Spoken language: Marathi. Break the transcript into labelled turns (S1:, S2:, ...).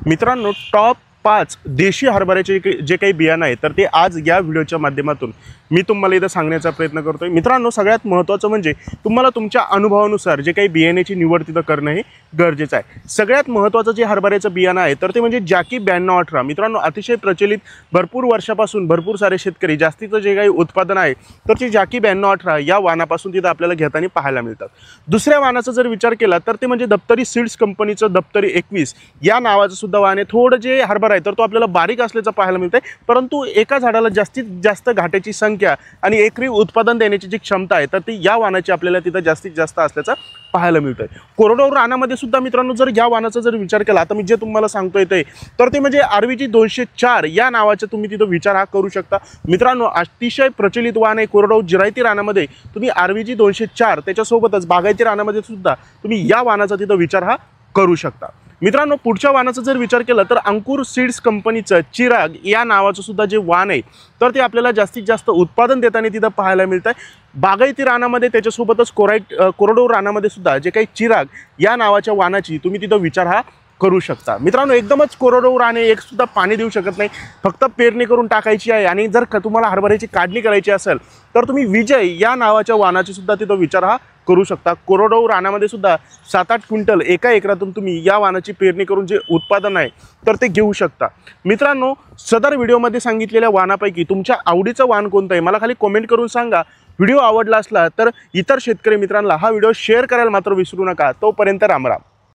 S1: मित्रांनो, टॉप 5 देशी हरभऱ्याचे जे काही बियाणं आहे तर ते आज या व्हिडिओच्या माध्यमातून मी तुम्हाला इथं सांगण्याचा प्रयत्न करतोय। मित्रांनो, सगळ्यात महत्त्वाचं म्हणजे तुम्हाला तुमच्या अनुभवानुसार जे काही बियाण्याची निवड तिथं करणं हे गरजेचं आहे। सगळ्यात महत्त्वाचं जे हरभऱ्याचं बियाणं आहे तर ते म्हणजे जॅकी 9218। मित्रांनो, अतिशय प्रचलित, भरपूर वर्षापासून भरपूर सारे शेतकरी जास्तीचं जे काही उत्पादन आहे तर ते जॅकी 9218 या वाणापासून तिथं आपल्याला घेताना पाहायला मिळतात। दुसऱ्या वाणाचा जर विचार केला तर ते म्हणजे दप्तरी सीड्स कंपनीचं दप्तरी 21 या नावाचं सुद्धा वाण आहे। थोडं जे हरभरा आहे तर तो आपल्याला बारीक असल्याचं पाहायला मिळतंय, परंतु एका झाडाला जास्तीत जास्त घाट्याची संख्या आणि एकरी उत्पादन देण्याची जी क्षमता आहे तर ती या वाणाची आपल्याला तिथं जास्तीत जास्त असल्याचं पाहायला मिळतंय। कोरडवाहू रानामध्ये सुद्धा मित्रांनो जर या वाणाचा जर विचार केला तर मी जे तुम्हाला सांगतोय तर ते म्हणजे RVG 204 या नावाचे तुम्ही तिथं विचार हा करू शकता। मित्रांनो, अतिशय प्रचलित वाण आहे कोरडवाहू जिरायती रानामध्ये तुम्ही RVG 204 त्याच्यासोबतच बागायती रानामध्ये सुद्धा तुम्ही या वाणाचा तिथं विचार हा करू शकता। मित्रांनो, पुढच्या वाणाचा जर विचार केला तर अंकुर सीड्स कंपनीचं चिराग या नावाचं सुद्धा जे वाण आहे तर ते आपल्याला जास्तीत जास्त उत्पादन देताना तिथं पाहायला मिळतं आहे। बागायती रानामध्ये त्याच्यासोबतच कोरडवाहू रानामध्ये सुद्धा जे काही चिराग या नावाच्या वाणाची तुम्ही तिथं विचार हा करू शकता। मित्रांनो, एकदमच कोरडवाहू रान आहे, एक सुद्धा पाणी देऊ शकत नाही, फक्त पेरणी करून टाकायची आहे आणि जर तुम्हाला हरभऱ्याची काढणी करायची असेल तर तुम्ही विजय या नावाच्या वाणाची सुद्धा तिथं विचार हा करू शकता। कोरडवाहू रानामध्ये सुद्धा 7-8 क्विंटल एका एकरातून तुम्ही या वाणाची पेरणी करून जे उत्पादन आहे तर ते घेऊ शकता। मित्रांनो, सदर व्हिडिओमध्ये सांगितलेल्या वाणापैकी तुमच्या आवडीचं वाण कोणतं आहे मला खाली कमेंट करून सांगा। व्हिडिओ आवडला असला तर इतर शेतकरी मित्रांना हा व्हिडिओ शेअर करायला मात्र विसरू नका। तोपर्यंत राम राम।